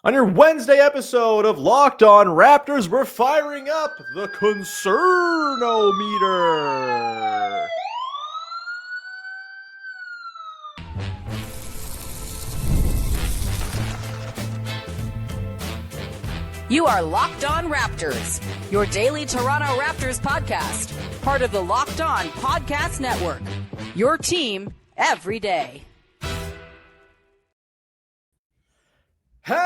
On your Wednesday episode of Locked On Raptors, we're firing up the CONCERN-O-METER. You are Locked On Raptors, your daily Toronto Raptors podcast, part of the Locked On Podcast Network, your team every day. Hey,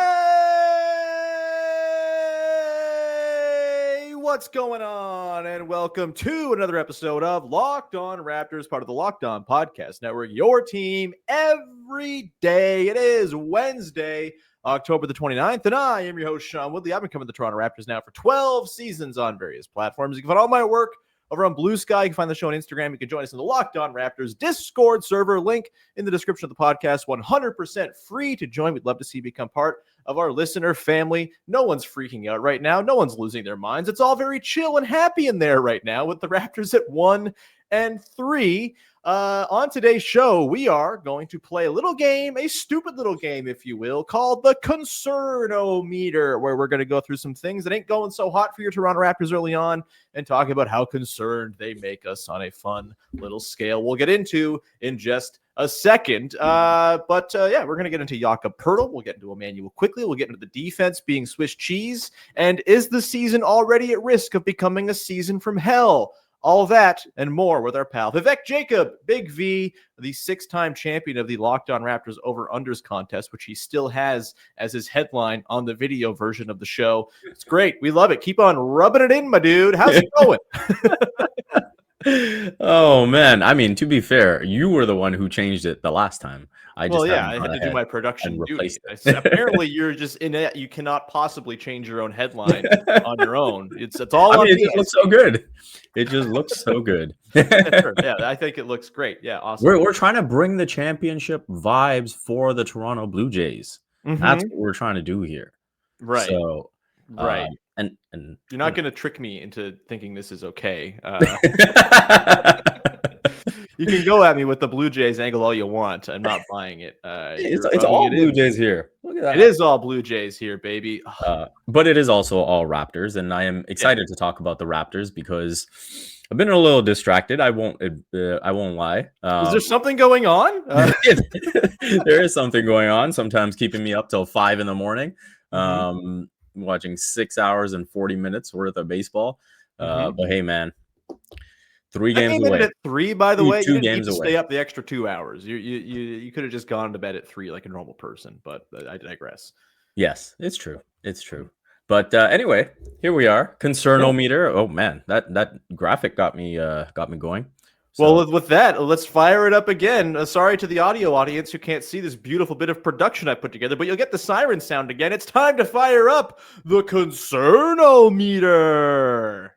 what's going on? And welcome to another episode of Locked On Raptors, part of the Locked On Podcast Network, your team every day. It is Wednesday, October the 29th, and I am your host, Sean Woodley. I've been covering the Toronto Raptors now for 12 seasons on various platforms. You can find all my work over on Blue Sky. You can find the show on Instagram. You can join us in the Locked On Raptors Discord server. Link in the description of the podcast. 100% free to join. We'd love to see you become part of our listener family. No one's freaking out right now. No one's losing their minds. It's all very chill and happy in there right now with the Raptors at 1-3. On today's show, we are going to play a little game, a stupid little game, if you will, called the CONCERN-O-METER, where we're going to go through some things that ain't going so hot for your Toronto Raptors early on and talk about how concerned they make us on a fun little scale we'll get into in just a second. But we're going to get into Jakob Poeltl. We'll get into Immanuel Quickley. We'll get into the defense being Swiss cheese. And is the season already at risk of becoming a season from hell? All that and more with our pal Vivek Jacob, Big V, the six-time champion of the Locked On Raptors over-unders contest, which he still has as his headline on the video version of the show. It's great. We love it. Keep on rubbing it in, my dude. How's it going? Oh, man. I mean, to be fair, you were the one who changed it the last time. I had to do my production duty. Apparently, you're just in it. You cannot possibly change your own headline on your own. It's all on it just looks so good. It just looks so good. Yeah, I think it looks great. Yeah, awesome. We're trying to bring the championship vibes for the Toronto Blue Jays. Mm-hmm. That's what we're trying to do here. Right. So, right. And you're not going to trick me into thinking this is okay. You can go at me with the Blue Jays angle all you want. I'm not buying it. It's all Blue Jays here. Look at that. It is all Blue Jays here, baby. But it is also all Raptors, and I am excited to talk about the Raptors because I've been a little distracted. I won't lie. Is there something going on? There is something going on. Sometimes keeping me up till 5 a.m. Watching 6 hours and 40 minutes worth of baseball. But hey, man. 3 games away. At 3, by the way. Two you didn't games need to away. Stay up the extra 2 hours. You could have just gone to bed at 3 like a normal person, but I digress. Yes, it's true. It's true. But anyway, here we are. CONCERN-O-METER. Oh man, that graphic got me going. So. Well, with that, let's fire it up again. Sorry to the audio audience who can't see this beautiful bit of production I put together, but you'll get the siren sound again. It's time to fire up the CONCERN-O-METER.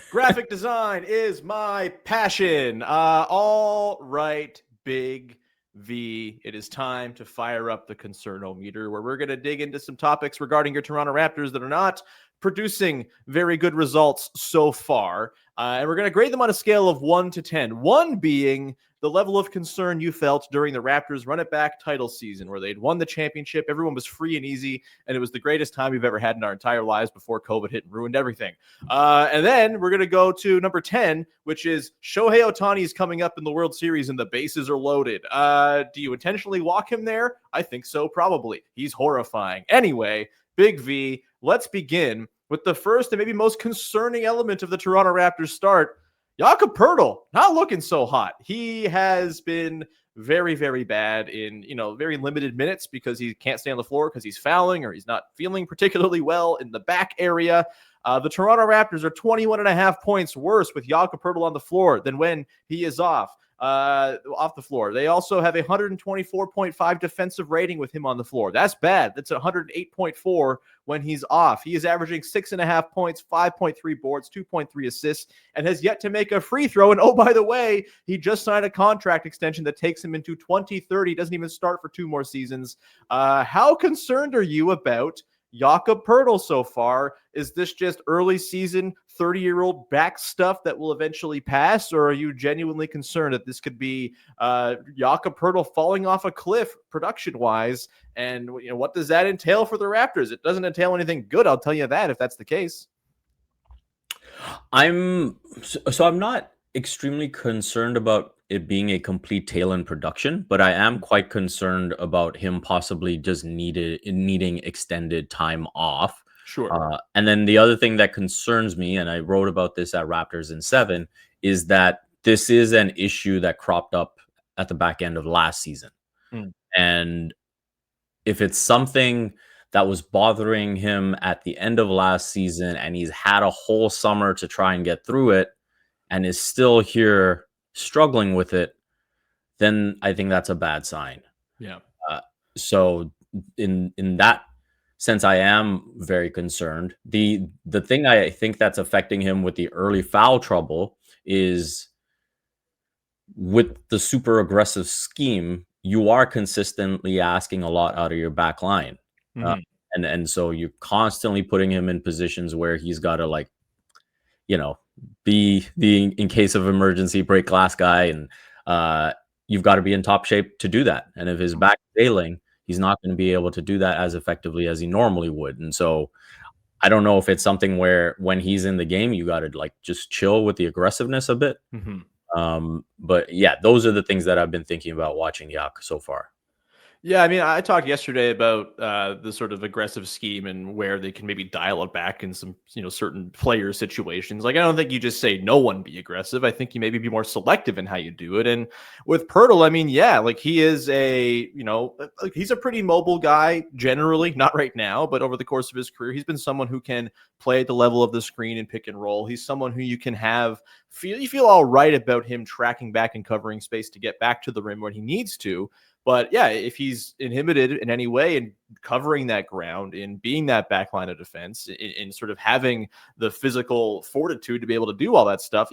Graphic design is my passion. All right, Big V. It is time to fire up the CONCERN-O-METER, where we're going to dig into some topics regarding your Toronto Raptors that are not producing very good results so far. And we're going to grade them on a scale of 1 to 10. 1 being the level of concern you felt during the Raptors run-it-back title season, where they'd won the championship, everyone was free and easy, and it was the greatest time we've ever had in our entire lives before COVID hit and ruined everything. And then we're going to go to number 10, which is Shohei Ohtani is coming up in the World Series and the bases are loaded. Do you intentionally walk him there? I think so, probably. He's horrifying. Anyway, Big V, let's begin with the first and maybe most concerning element of the Toronto Raptors start. Jakob Poeltl, not looking so hot. He has been very, very bad in, very limited minutes because he can't stay on the floor because he's fouling or he's not feeling particularly well in the back area. The Toronto Raptors are 21.5 points worse with Jakob Poeltl on the floor than when he is off the floor. They also have a 124.5 defensive rating with him on the floor. That's bad. That's 108.4 when he's off. He is averaging 6.5 points, 5.3 boards, 2.3 assists, and has yet to make a free throw. And oh, by the way, he just signed a contract extension that takes him into 2030. Doesn't even start for 2 more seasons. How concerned are you about Jakob Poeltl so far? Is this just early season 30-year-old back stuff that will eventually pass, or are you genuinely concerned that this could be Jakob Poeltl falling off a cliff production-wise? And what does that entail for the Raptors? It doesn't entail anything good, I'll tell you that, if that's the case. I'm not extremely concerned about it being a complete tail end production, but I am quite concerned about him possibly just needing extended time off. Sure. And then the other thing that concerns me, and I wrote about this at Raptors in 7, is that this is an issue that cropped up at the back end of last season. And if it's something that was bothering him at the end of last season and he's had a whole summer to try and get through it and is still here struggling with it, then I think that's a bad sign. Yeah. So in that sense, I am very concerned. The thing I think that's affecting him with the early foul trouble is with the super aggressive scheme, you are consistently asking a lot out of your back line. And so you're constantly putting him in positions where he's got to be the in case of emergency break glass guy, and you've got to be in top shape to do that. And if his back is failing, he's not going to be able to do that as effectively as he normally would. And so I don't know if it's something where when he's in the game, you got to just chill with the aggressiveness a bit. But yeah, those are the things that I've been thinking about watching Yak so far. Yeah, I mean, I talked yesterday about the sort of aggressive scheme and where they can maybe dial it back in some, certain player situations. I don't think you just say no one be aggressive. I think you maybe be more selective in how you do it. And with Poeltl, I mean, yeah, he is he's a pretty mobile guy generally, not right now, but over the course of his career, he's been someone who can play at the level of the screen and pick and roll. He's someone who you can you feel all right about him tracking back and covering space to get back to the rim when he needs to. But yeah, if he's inhibited in any way in covering that ground, in being that back line of defense, in sort of having the physical fortitude to be able to do all that stuff,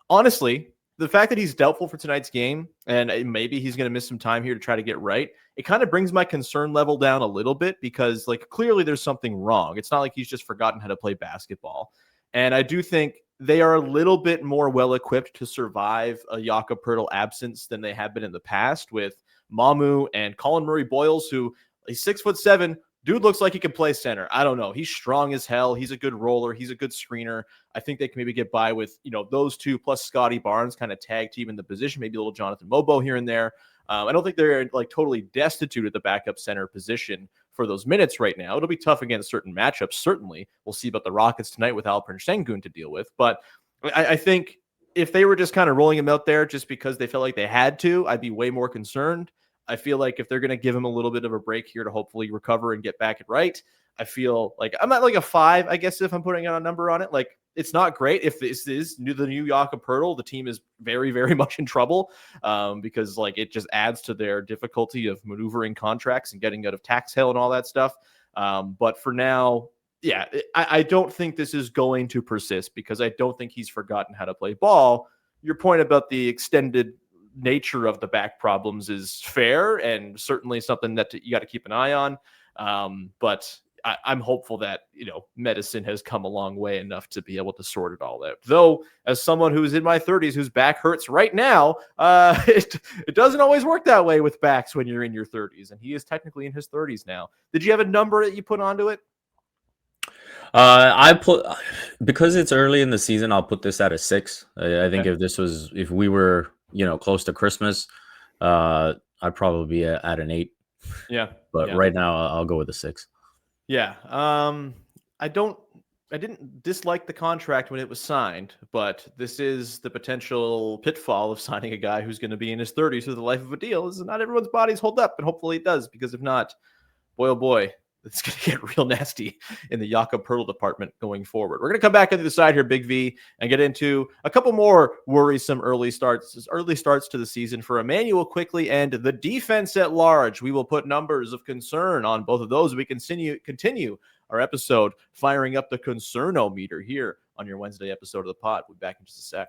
honestly, the fact that he's doubtful for tonight's game and maybe he's going to miss some time here to try to get right, it kind of brings my concern level down a little bit because clearly there's something wrong. It's not like he's just forgotten how to play basketball. And I do think they are a little bit more well-equipped to survive a Jakob Poeltl absence than they have been in the past with Mamu and Colin Murray-Boyles, who he's 6'7". Dude looks like he can play center. I don't know. He's strong as hell. He's a good roller. He's a good screener. I think they can maybe get by with, those two plus Scotty Barnes kind of tag team in the position, maybe a little Jonathan Mobo here and there. I don't think they're totally destitute at the backup center position for those minutes right now. It'll be tough against certain matchups, certainly. We'll see about the Rockets tonight with Alperen Sengun to deal with. But I think if they were just kind of rolling him out there just because they felt like they had to, I'd be way more concerned. I feel like if they're going to give him a little bit of a break here to hopefully recover and get back it right, I feel like I'm at a 5, I guess, if I'm putting a number on it. It's not great. If this is the new Jakob Poeltl, the team is very, very much in trouble because it just adds to their difficulty of maneuvering contracts and getting out of tax hell and all that stuff. But for now, yeah, I don't think this is going to persist because I don't think he's forgotten how to play ball. Your point about the extended nature of the back problems is fair and certainly something that you got to keep an eye on. But I'm hopeful that, medicine has come a long way enough to be able to sort it all out. Though, as someone who's in my 30s, whose back hurts right now, it doesn't always work that way with backs when you're in your 30s. And he is technically in his 30s now. Did you have a number that you put onto it? Because it's early in the season, I'll put this at a 6. I think if we were, close to Christmas, I'd probably be at an 8. Yeah. But right now I'll go with a 6. Yeah. I didn't dislike the contract when it was signed, but this is the potential pitfall of signing a guy who's going to be in his 30s through the life of a deal. Is not everyone's bodies hold up, and hopefully it does, because if not, boy, oh boy, it's going to get real nasty in the Jakob Poeltl department going forward. We're going to come back into the side here, Big V, and get into a couple more worrisome early starts to the season for Immanuel Quickley and the defense at large. We will put numbers of concern on both of those. We continue our episode firing up the concern-o-meter here on your Wednesday episode of the pod. We'll be back in just a sec.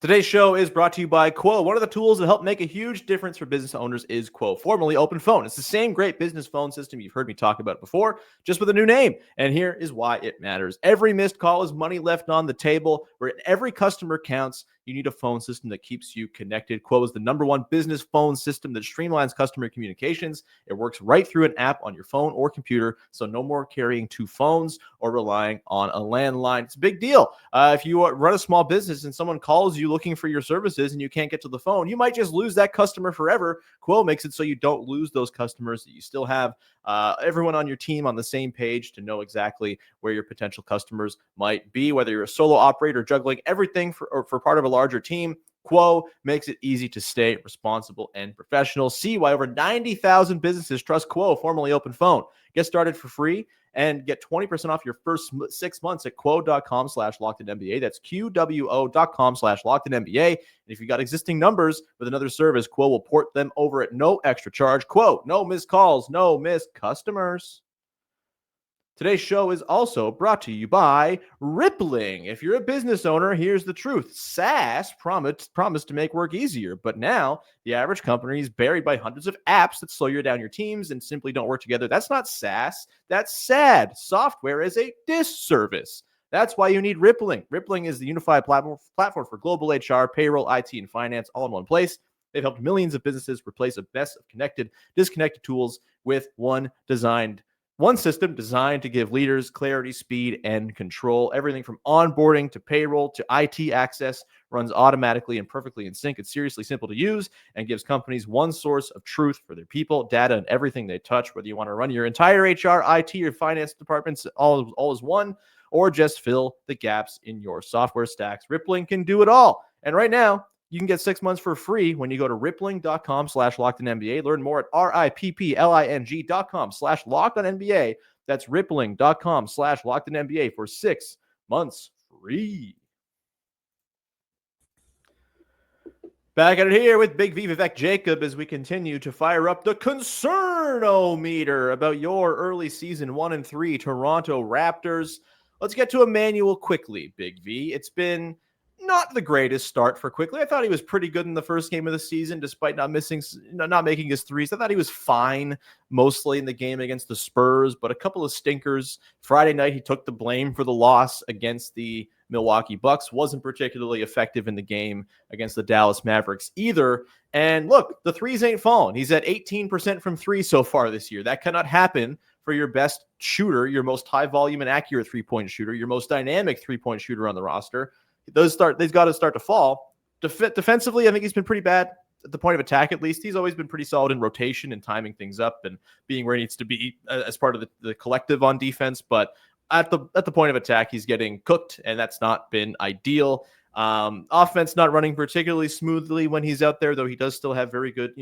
Today's show is brought to you by Quo. One of the tools that help make a huge difference for business owners is Quo, formerly Open Phone. It's the same great business phone system. You've heard me talk about it before, just with a new name. And here is why it matters. Every missed call is money left on the table, where every customer counts. You need a phone system that keeps you connected. Quo is the #1 business phone system that streamlines customer communications. It works right through an app on your phone or computer, so no more carrying 2 phones or relying on a landline. It's a big deal. If you run a small business and someone calls you looking for your services and you can't get to the phone, you might just lose that customer forever. Quo makes it so you don't lose those customers, that you still have everyone on your team on the same page to know exactly where your potential customers might be, whether you're a solo operator juggling everything for part of a larger team. Quo makes it easy to stay responsible and professional. See why over 90,000 businesses trust Quo, formerly Open Phone. Get started for free and get 20% off your first 6 months at quo.com/LockedInNBA. That's QWO.com/LockedInNBA. And if you've got existing numbers with another service, Quo will port them over at no extra charge. Quo, no missed calls, no missed customers. Today's show is also brought to you by Rippling. If you're a business owner, here's the truth. SaaS promised to make work easier, but now the average company is buried by hundreds of apps that slow you down your teams and simply don't work together. That's not SaaS. That's sad. Software is a disservice. That's why you need Rippling. Rippling is the unified platform for global HR, payroll, IT, and finance all in one place. They've helped millions of businesses replace a mess of disconnected tools with one system designed to give leaders clarity, speed, and control. Everything from onboarding to payroll to IT access runs automatically and perfectly in sync. It's seriously simple to use and gives companies one source of truth for their people, data, and everything they touch. Whether you want to run your entire HR, IT, or finance departments all as one, or just fill the gaps in your software stacks, Rippling can do it all. And right now, you can get 6 months for free when you go to rippling.com/LockedInNBA. Learn more at rippling.com/LockedOnNBA. That's rippling.com/LockedInNBA for 6 months free. Back at it here with Big V Vivek Jacob as we continue to fire up the CONCERN-O-METER about your early season 1 and 3 Toronto Raptors. Let's get to Immanuel Quickley, Big V. It's been not the greatest start for Quickley. I thought he was pretty good in the first game of the season, despite not making his threes. I thought he was fine mostly in the game against the Spurs, but a couple of stinkers. Friday night, he took the blame for the loss against the Milwaukee Bucks. Wasn't particularly effective in the game against the Dallas Mavericks either. And look, the threes ain't falling. He's at 18% from 3 so far this year. That cannot happen for your best shooter, your most high volume and accurate three-point shooter, your most dynamic three-point shooter on the roster. They've got to start to fall. Defensively, I think he's been pretty bad at the point of attack. At least he's always been pretty solid in rotation and timing things up and being where he needs to be as part of the collective on defense. But at the point of attack, he's getting cooked, and that's not been ideal. Offense not running particularly smoothly when he's out there, though he does still have very good,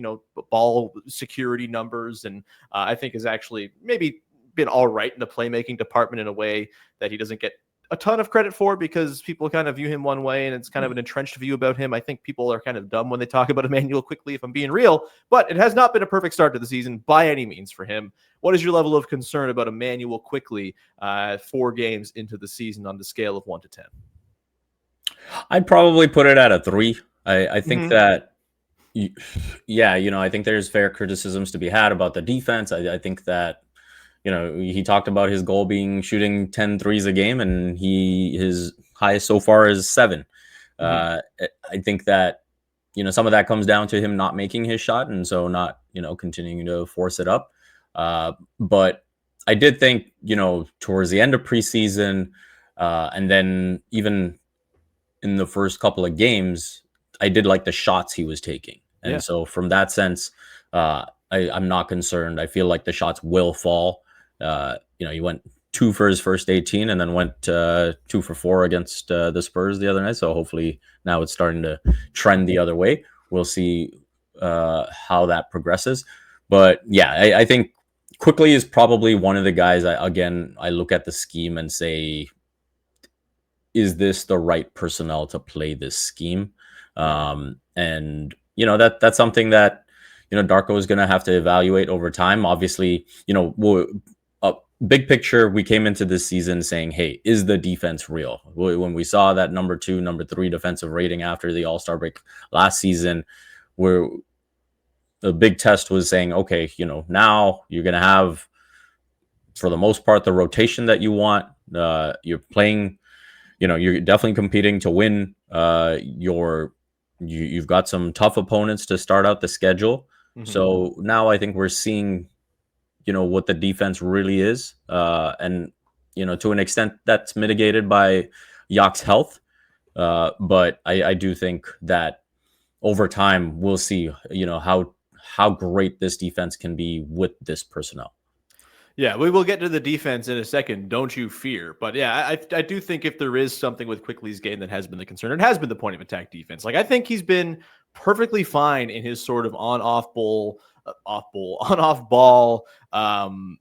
ball security numbers, and I think has actually maybe been all right in the playmaking department in a way that he doesn't get a ton of credit for, because people kind of view him one way and it's kind of an entrenched view about him. I think people are kind of dumb when they talk about Immanuel Quickley, if I'm being real, but it has not been a perfect start to the season by any means for him. What is your level of concern about Immanuel Quickley 4 games into the season on the scale of 1 to 10? I'd probably put it at a 3. I think that, I think there's fair criticisms to be had about the defense. I think that, he talked about his goal being shooting 10 threes a game, and his highest so far is 7. I think that, some of that comes down to him not making his shot, and so not, continuing to force it up. But I did think, towards the end of preseason, and then even in the first couple of games, I did like the shots he was taking. And so from that sense, I'm not concerned. I feel like the shots will fall. He went 2 for his first 18 and then went 2 for 4 against the Spurs the other night. So hopefully now it's starting to trend the other way. We'll see how that progresses. But yeah, I think Quickley is probably one of the guys I look at the scheme and say, is this the right personnel to play this scheme? And that's something that Darko is going to have to evaluate over time. Obviously, big picture, we came into this season saying, hey, is the defense real? When we saw that number 2, number 3 defensive rating after the All-Star break last season, where the big test was saying, okay, now you're going to have, for the most part, the rotation that you want. You're playing, you're definitely competing to win. You've got some tough opponents to start out the schedule. Mm-hmm. So now I think we're seeing, what the defense really is. And, to an extent that's mitigated by Yak's health. But I do think that over time we'll see, how great this defense can be with this personnel. Yeah, we will get to the defense in a second. Don't you fear. But yeah, I do think if there is something with Quickley's game that has been the concern, it has been the point of attack defense. Like, I think he's been perfectly fine in his sort of on-off ball,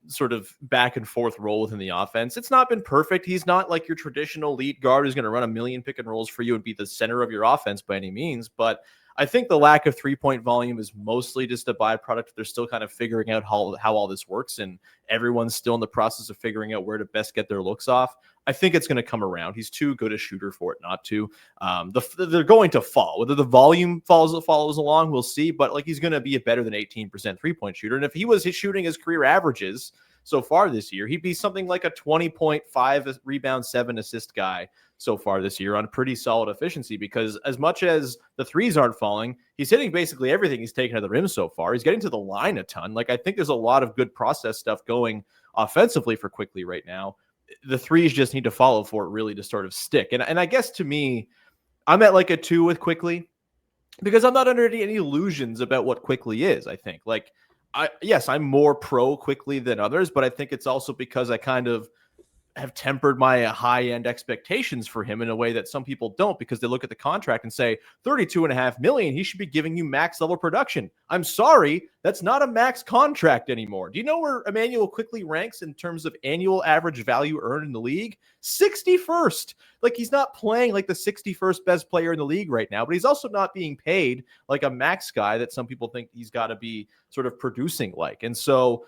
sort of back and forth role within the offense. It's not been perfect. He's not like your traditional lead guard who's going to run a million pick and rolls for you and be the center of your offense by any means. But I think the lack of 3-point volume is mostly just a byproduct. They're still kind of figuring out how all this works, and everyone's still in the process of figuring out where to best get their looks off. I think it's going to come around. He's too good a shooter for it not to. They're going to fall. Whether the volume follows along, we'll see. But like, he's going to be a better than 18% 3-point shooter. And if he was shooting his career averages so far this year, he'd be something like a 20.5 rebound, 7 assist guy so far this year on pretty solid efficiency, because as much as the threes aren't falling, he's hitting basically everything he's taken at the rim so far. He's getting to the line a ton. Like, I think there's a lot of good process stuff going offensively for Quickley right now. The threes just need to follow for it really to sort of stick. And I guess to me, I'm at like a 2 with Quickley because I'm not under any illusions about what Quickley is. I think I'm more pro Quickley than others, but I think it's also because I kind of have tempered my high-end expectations for him in a way that some people don't, because they look at the contract and say $32.5 million, he should be giving you max level production. I'm sorry, that's not a max contract anymore. Do you know where Immanuel Quickley ranks in terms of annual average value earned in the league? 61st. Like, he's not playing like the 61st best player in the league right now, but he's also not being paid like a max guy that some people think he's got to be sort of producing like. And so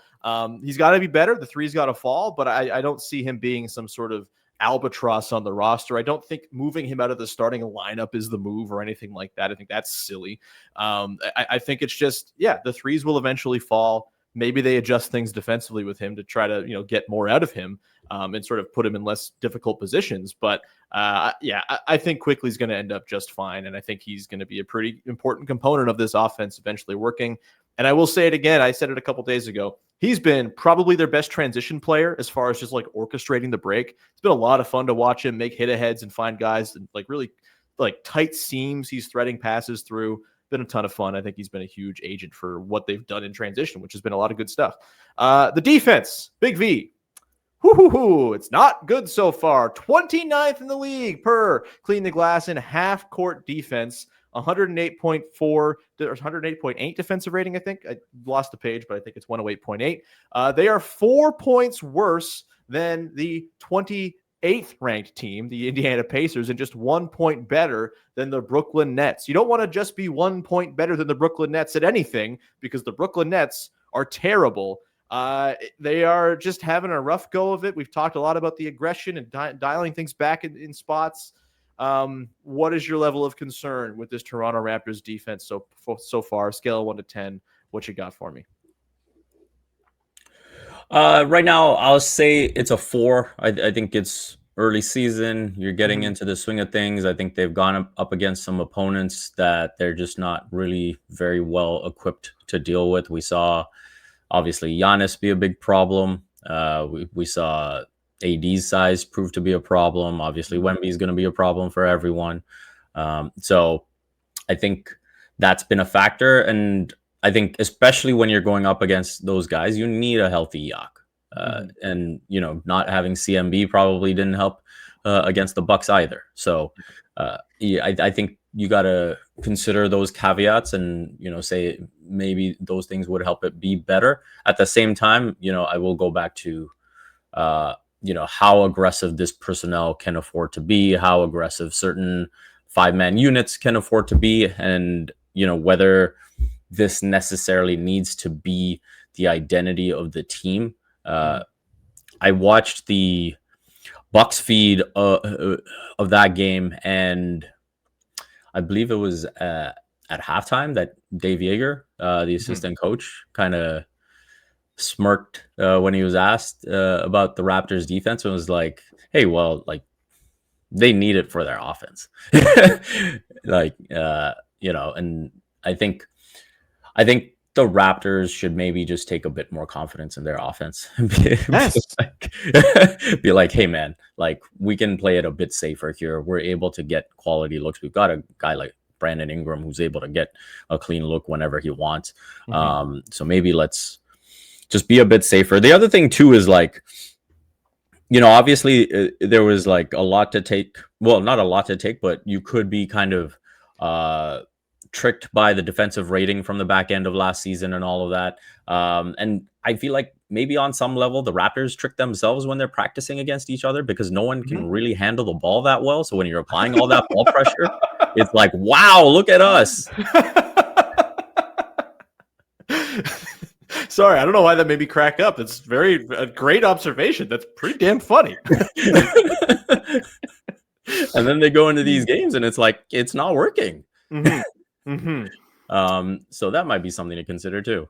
he's got to be better. The three's got to fall, but I don't see him being some sort of albatross on the roster. I don't think moving him out of the starting lineup is the move or anything like that. I think that's silly. I think it's just, the threes will eventually fall. Maybe they adjust things defensively with him to try to, get more out of him and sort of put him in less difficult positions. But I think Quickley's going to end up just fine. And I think he's going to be a pretty important component of this offense eventually working. And I will say it again. I said it a couple days ago. He's been probably their best transition player as far as just like orchestrating the break. It's been a lot of fun to watch him make hit-aheads and find guys and like really like tight seams he's threading passes through. Been a ton of fun. I think he's been a huge agent for what they've done in transition, which has been a lot of good stuff. The defense, Big V. It's not good so far. 29th in the league per clean the glass in half court defense. 108.4 or 108.8 defensive rating, I think. I lost the page, but I think it's 108.8. They are 4 points worse than the 28th ranked team, the Indiana Pacers, and just 1 point better than the Brooklyn Nets. You don't want to just be 1 point better than the Brooklyn Nets at anything, because the Brooklyn Nets are terrible. They are just having a rough go of it. We've talked a lot about the aggression and dialing things back in spots. What is your level of concern with this Toronto Raptors defense so far? Scale of 1 to 10. What you got for me? Right now, I'll say it's a 4. I think it's early season. You're getting into the swing of things. I think they've gone up against some opponents that they're just not really very well equipped to deal with. We saw, obviously, Giannis be a big problem. We saw AD's size prove to be a problem. Obviously, Wemby is going to be a problem for everyone. So I think that's been a factor. And I think especially when you're going up against those guys, you need a healthy Yak. And, not having CMB probably didn't help against the Bucks either. So I think you got to consider those caveats and, say maybe those things would help it be better. At the same time, I will go back to, how aggressive this personnel can afford to be, how aggressive certain 5-man units can afford to be, and, whether this necessarily needs to be the identity of the team. I watched the Bucks feed of that game, and I believe it was at halftime that Dave Yeager, the assistant coach, kind of smirked when he was asked about the Raptors defense, and was like, "Hey, well, like they need it for their offense." Like, and I think the Raptors should maybe just take a bit more confidence in their offense. Be like, hey man, like we can play it a bit safer here. We're able to get quality looks. We've got a guy like Brandon Ingram who's able to get a clean look whenever he wants. So maybe let's just be a bit safer. The other thing too is like, obviously there was like a lot to take. Well, not a lot to take, but you could be kind of tricked by the defensive rating from the back end of last season and all of that. And I feel like maybe on some level, the Raptors trick themselves when they're practicing against each other because no one can really handle the ball that well. So when you're applying all that ball pressure, it's like, wow, look at us. Sorry, I don't know why that made me crack up. It's a great observation. That's pretty damn funny. And then they go into these games and it's like, it's not working. So that might be something to consider too.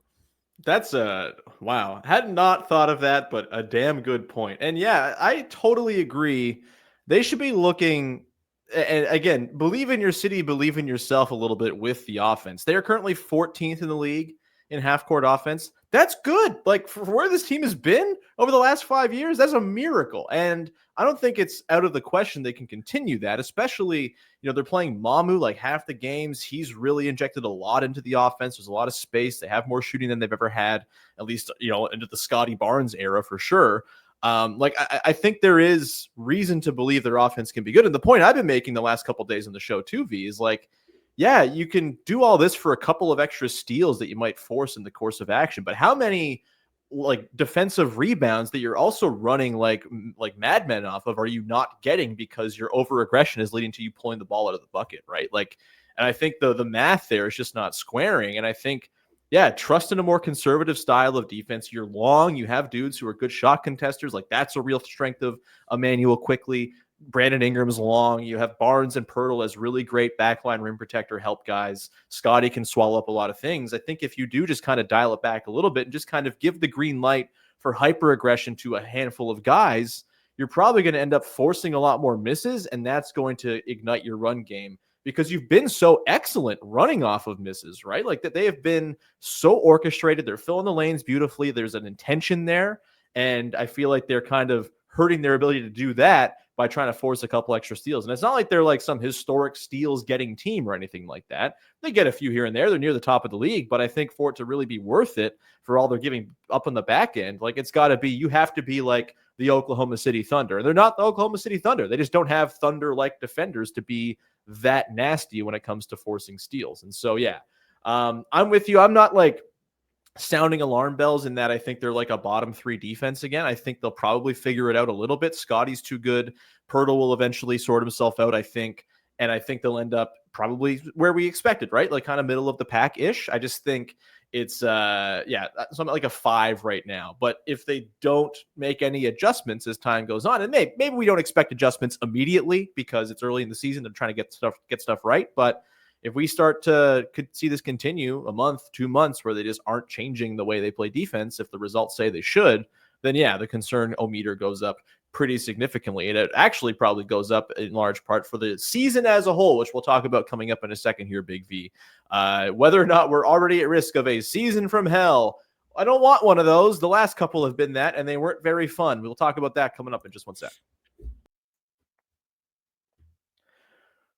That's wow. Had not thought of that, but a damn good point. And yeah, I totally agree. They should be looking, and again, believe in your city, believe in yourself a little bit with the offense. They are currently 14th in the league in half-court offense. That's good. Like for where this team has been over the last 5 years, that's a miracle. And I don't think it's out of the question they can continue that, especially, they're playing Mamu like half the games. He's really injected a lot into the offense. There's a lot of space. They have more shooting than they've ever had, at least, into the Scotty Barnes era for sure. I think there is reason to believe their offense can be good. And the point I've been making the last couple of days on the show too, V, is like, yeah, you can do all this for a couple of extra steals that you might force in the course of action. But how many like defensive rebounds that you're also running like madmen off of are you not getting because your over aggression is leading to you pulling the ball out of the bucket, right? Like, and I think the math there is just not squaring. And I think, yeah, trust in a more conservative style of defense. You're long, you have dudes who are good shot contesters. Like that's a real strength of Immanuel Quickley. Brandon Ingram's long. You have Barnes and Poeltl as really great backline rim protector help guys. Scotty can swallow up a lot of things. I think if you do just kind of dial it back a little bit and just kind of give the green light for hyper aggression to a handful of guys, you're probably going to end up forcing a lot more misses, and that's going to ignite your run game because you've been so excellent running off of misses, right? Like that they have been so orchestrated. They're filling the lanes beautifully. There's an intention there, and I feel like they're kind of hurting their ability to do that by trying to force a couple extra steals. And it's not like they're like some historic steals getting team or anything like that. They get a few here and there. They're near the top of the league, but I think for it to really be worth it for all they're giving up on the back end, like it's got to be, you have to be like the Oklahoma City Thunder. And they're not the Oklahoma City Thunder. They just don't have Thunder-like defenders to be that nasty when it comes to forcing steals. And so, yeah, I'm with you. I'm not like sounding alarm bells in that I think they're like a bottom three defense again. I think they'll probably figure it out a little bit. Scotty's too good. Poeltl will eventually sort himself out, I think. And I think they'll end up probably where we expected, right? Like kind of middle of the pack-ish. I just think it's, something like a 5 right now. But if they don't make any adjustments as time goes on, and maybe we don't expect adjustments immediately because it's early in the season. They're trying to get stuff right. But if we start to see this continue a month, 2 months where they just aren't changing the way they play defense, if the results say they should, then yeah, the concern-o-meter goes up pretty significantly. And it actually probably goes up in large part for the season as a whole, which we'll talk about coming up in a second here, Big V. Whether or not we're already at risk of a season from hell, I don't want one of those. The last couple have been that, and they weren't very fun. We'll talk about that coming up in just one sec.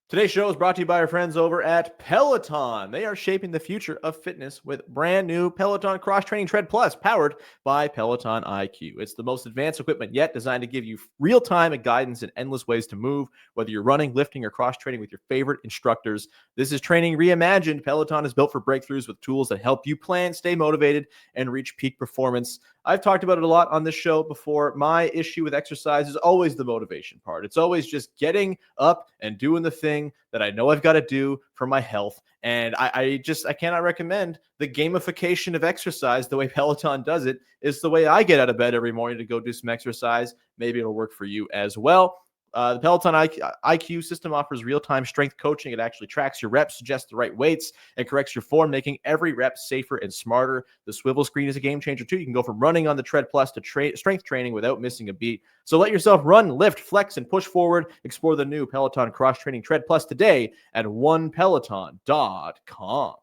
Today's show is brought to you by our friends over at Peloton. They are shaping the future of fitness with brand new Peloton Cross Training Tread Plus, powered by Peloton IQ. It's the most advanced equipment yet, designed to give you real-time guidance and endless ways to move, whether you're running, lifting, or cross-training with your favorite instructors. This is training reimagined. Peloton is built for breakthroughs with tools that help you plan, stay motivated, and reach peak performance. I've talked about it a lot on this show before. My issue with exercise is always the motivation part. It's always just getting up and doing the thing that I know I've got to do for my health. And I cannot recommend the gamification of exercise the way Peloton does it. Is the way I get out of bed every morning to go do some exercise. Maybe it'll work for you as well. The Peloton IQ system offers real-time strength coaching. It actually tracks your reps, suggests the right weights, and corrects your form, making every rep safer and smarter. The swivel screen is a game changer, too. You can go from running on the Tread Plus to strength training without missing a beat. So let yourself run, lift, flex, and push forward. Explore the new Peloton cross-training Tread Plus today at onepeloton.com.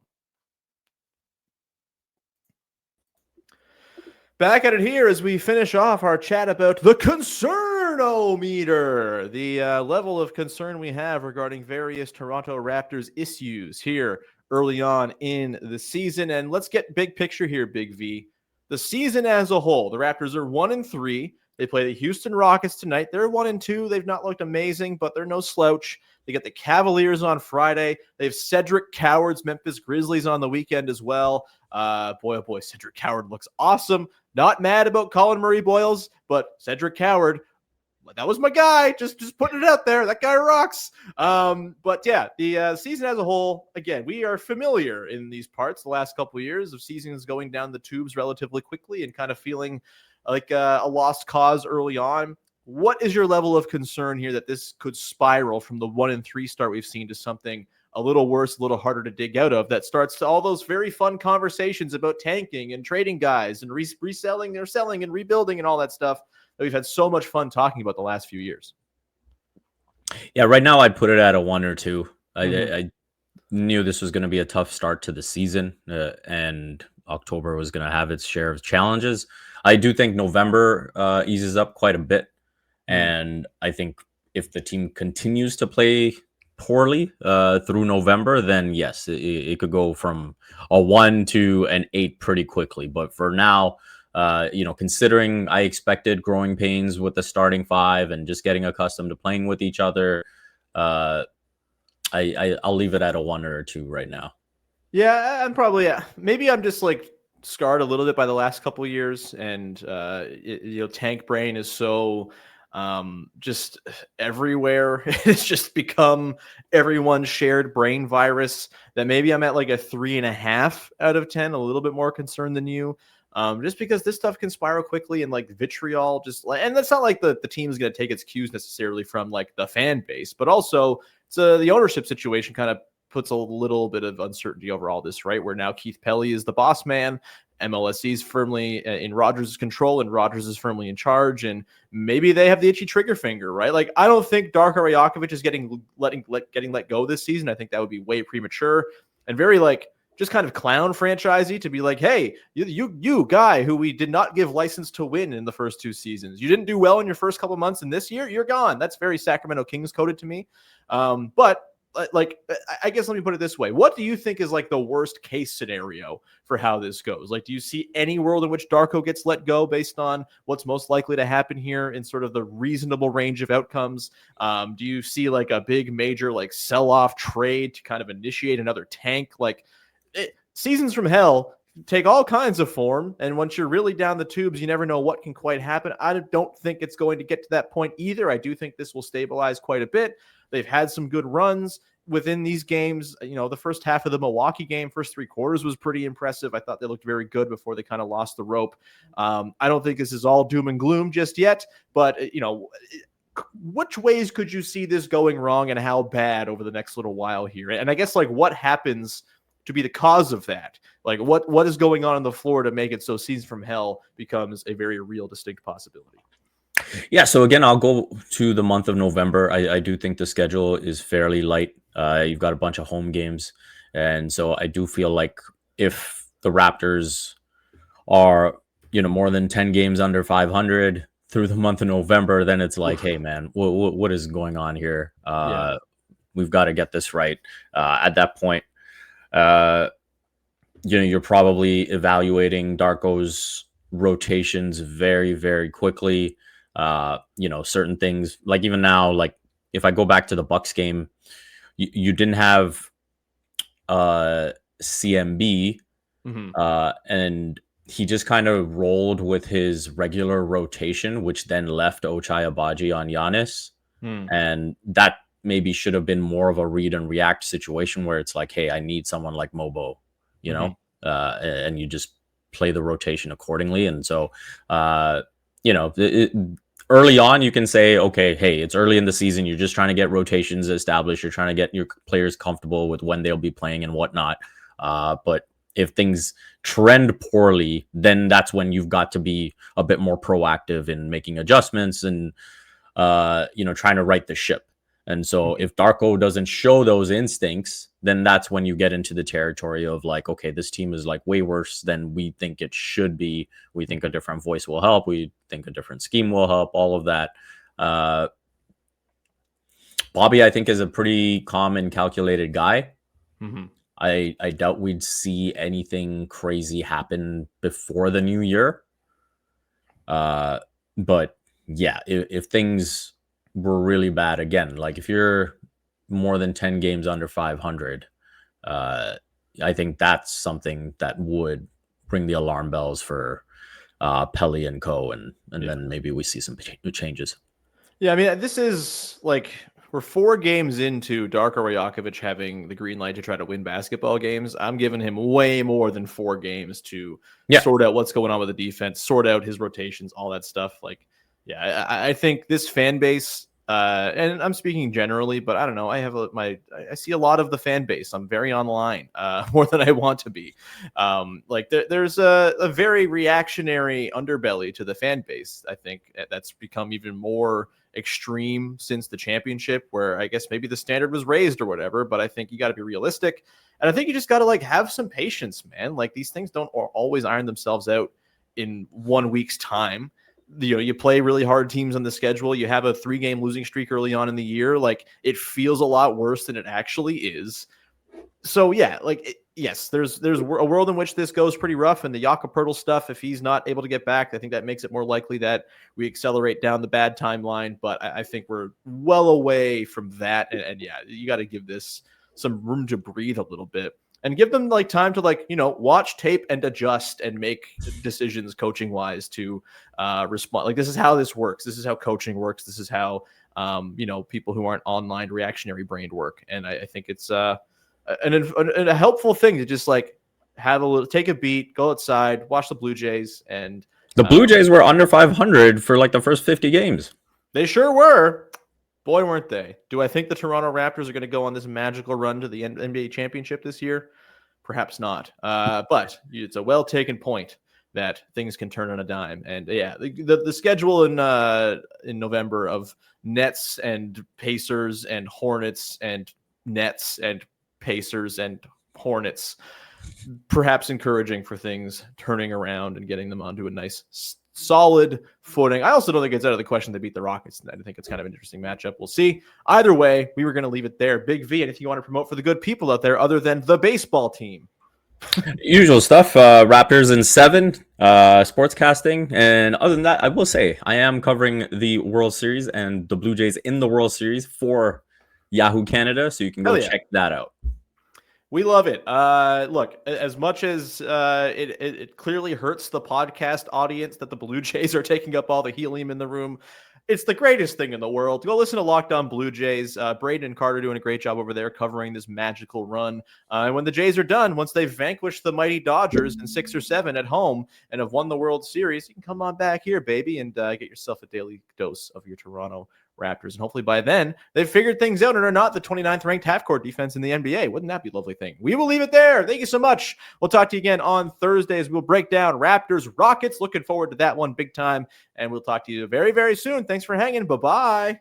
Back at it here as we finish off our chat about the CONCERN-O-METER, the level of concern we have regarding various Toronto Raptors issues here early on in the season. And let's get big picture here, Big V. The season as a whole, the Raptors are 1-3. They play the Houston Rockets tonight. They're 1-2. They've not looked amazing, but they're no slouch. They get the Cavaliers on Friday. They have Cedric Coward's Memphis Grizzlies on the weekend as well. Boy, oh boy, Cedric Coward looks awesome. Not mad about Colin Murray Boyles, but Cedric Coward, that was my guy. Just putting it out there. That guy rocks. But yeah, the season as a whole, again, we are familiar in these parts the last couple of years of seasons going down the tubes relatively quickly and kind of feeling like a lost cause early on. What is your level of concern here that this could spiral from the 1-3 start we've seen to something a little worse, a little harder to dig out of, that starts to all those very fun conversations about tanking and trading guys and reselling or selling and rebuilding and all that stuff that we've had so much fun talking about the last few years? Yeah, right now I'd put it at a 1 or 2. I knew this was going to be a tough start to the season, and October was going to have its share of challenges. I do think November eases up quite a bit, and I think if the team continues to play poorly through November, then yes, it could go from a 1 to an 8 pretty quickly. But for now, considering I expected growing pains with the starting 5 and just getting accustomed to playing with each other, I'll leave it at a 1 or a 2 right now. Yeah, I'm probably maybe I'm just like scarred a little bit by the last couple of years, and tank brain is so just everywhere. It's just become everyone's shared brain virus that maybe I'm at like a 3.5 out of 10, a little bit more concerned than you. Just because this stuff can spiral quickly and like vitriol, and that's not like the team is going to take its cues necessarily from like the fan base, but also it's the ownership situation kind of puts a little bit of uncertainty over all this, right? Where now Keith Pelly is the boss man. MLSE is firmly in Rodgers' control, and Rodgers is firmly in charge, and maybe they have the itchy trigger finger, right? Like, I don't think Darko Rajakovic is getting let go this season. I think that would be way premature and very like just kind of clown franchisey to be like, hey, you guy who we did not give license to win in the first 2 seasons, you didn't do well in your first couple months, and this year you're gone. That's very Sacramento Kings coded to me. But like, I guess let me put it this way. What do you think is like the worst case scenario for how this goes? Like, do you see any world in which Darko gets let go based on what's most likely to happen here in sort of the reasonable range of outcomes? Do you see like a big major like sell-off trade to kind of initiate another tank? Like, seasons from hell take all kinds of form, and once you're really down the tubes, you never know what can quite happen. I don't think it's going to get to that point either. I do think this will stabilize quite a bit. They've had some good runs within these games. The first half of the Milwaukee game, first 3 quarters was pretty impressive. I thought they looked very good before they kind of lost the rope. I don't think this is all doom and gloom just yet, but which ways could you see this going wrong and how bad over the next little while here? And I guess like what happens to be the cause of that? Like what is going on the floor to make it so season from hell becomes a very real, distinct possibility? Yeah, so again, I'll go to the month of November. I do think the schedule is fairly light. You've got a bunch of home games. And so I do feel like if the Raptors are, more than 10 games under 500 through the month of November, then it's like, hey, man, what is going on here? We've got to get this right. At that point, you're probably evaluating Darko's rotations very, very quickly. Certain things, like even now, like if I go back to the Bucks game, you didn't have CMB, and he just kind of rolled with his regular rotation, which then left Ochai Agbaji on Giannis. And that maybe should have been more of a read and react situation where it's like, hey, I need someone like Mobo, you know, and you just play the rotation accordingly. And so, early on, you can say, okay, hey, it's early in the season. You're just trying to get rotations established. You're trying to get your players comfortable with when they'll be playing and whatnot. But if things trend poorly, then that's when you've got to be a bit more proactive in making adjustments and, trying to right the ship. And so if Darko doesn't show those instincts, then that's when you get into the territory of like, okay, this team is like way worse than we think it should be. We think a different voice will help. We think a different scheme will help, all of that. Bobby, I think, is a pretty calm and calculated guy. I doubt we'd see anything crazy happen before the new year. But yeah, if things were really bad again, like if you're more than 10 games under 500, I think that's something that would bring the alarm bells for Pelly and co. And then maybe we see some changes. Yeah, I mean, this is like we're 4 games into Darko Rajakovic having the green light to try to win basketball games. I'm giving him way more than 4 games to sort out what's going on with the defense, sort out his rotations, all that stuff. Like, yeah, I think this fan base, and I'm speaking generally, but I don't know. I see a lot of the fan base. I'm very online, more than I want to be. There's a very reactionary underbelly to the fan base. I think that's become even more extreme since the championship, where I guess maybe the standard was raised or whatever. But I think you got to be realistic, and I think you just got to like have some patience, man. Like these things don't always iron themselves out in 1 week's time. You play really hard teams on the schedule. You have a 3-game losing streak early on in the year. Like it feels a lot worse than it actually is. So yeah, yes, there's a world in which this goes pretty rough, and the Jakob Poeltl stuff, if he's not able to get back, I think that makes it more likely that we accelerate down the bad timeline. But I think we're well away from that. And yeah, you got to give this some room to breathe a little bit. And give them like time to watch tape and adjust and make decisions coaching wise to respond. Like this is how this works. This is how coaching works. This is how people who aren't online reactionary brained work. And I think it's a helpful thing to just like take a beat, go outside, watch the Blue Jays. And the Blue Jays were under 500 for like the first 50 games. They sure were. Boy, weren't they. Do I think the Toronto Raptors are going to go on this magical run to the NBA championship this year? Perhaps not. But it's a well-taken point that things can turn on a dime. And yeah, the schedule in November of Nets and Pacers and Hornets and Nets and Pacers and Hornets, perhaps encouraging for things turning around and getting them onto a nice solid footing. I also don't think it's out of the question to beat the Rockets tonight. I think it's kind of an interesting matchup. We'll see. Either way, we were going to leave it there. Big V, anything you want to promote for the good people out there other than the baseball team? Usual stuff. Raptors in 7, sportscasting. And other than that, I will say I am covering the World Series and the Blue Jays in the World Series for Yahoo Canada. So you can go check that out. We love it. Look, as much as it clearly hurts the podcast audience that the Blue Jays are taking up all the helium in the room, it's the greatest thing in the world. Go listen to Locked On Blue Jays. Braden and Carter doing a great job over there covering this magical run. And when the Jays are done, once they've vanquished the mighty Dodgers in 6 or 7 at home and have won the World Series, you can come on back here, baby, and get yourself a daily dose of your Toronto Raptors. And hopefully by then, they've figured things out and are not the 29th ranked half-court defense in the NBA. Wouldn't that be a lovely thing? We will leave it there. Thank you so much. We'll talk to you again on Thursdays. We'll break down Raptors, Rockets. Looking forward to that one big time. And we'll talk to you very, very soon. Thanks for hanging. Bye-bye.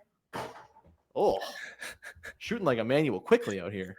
Oh, shooting like Immanuel Quickley out here.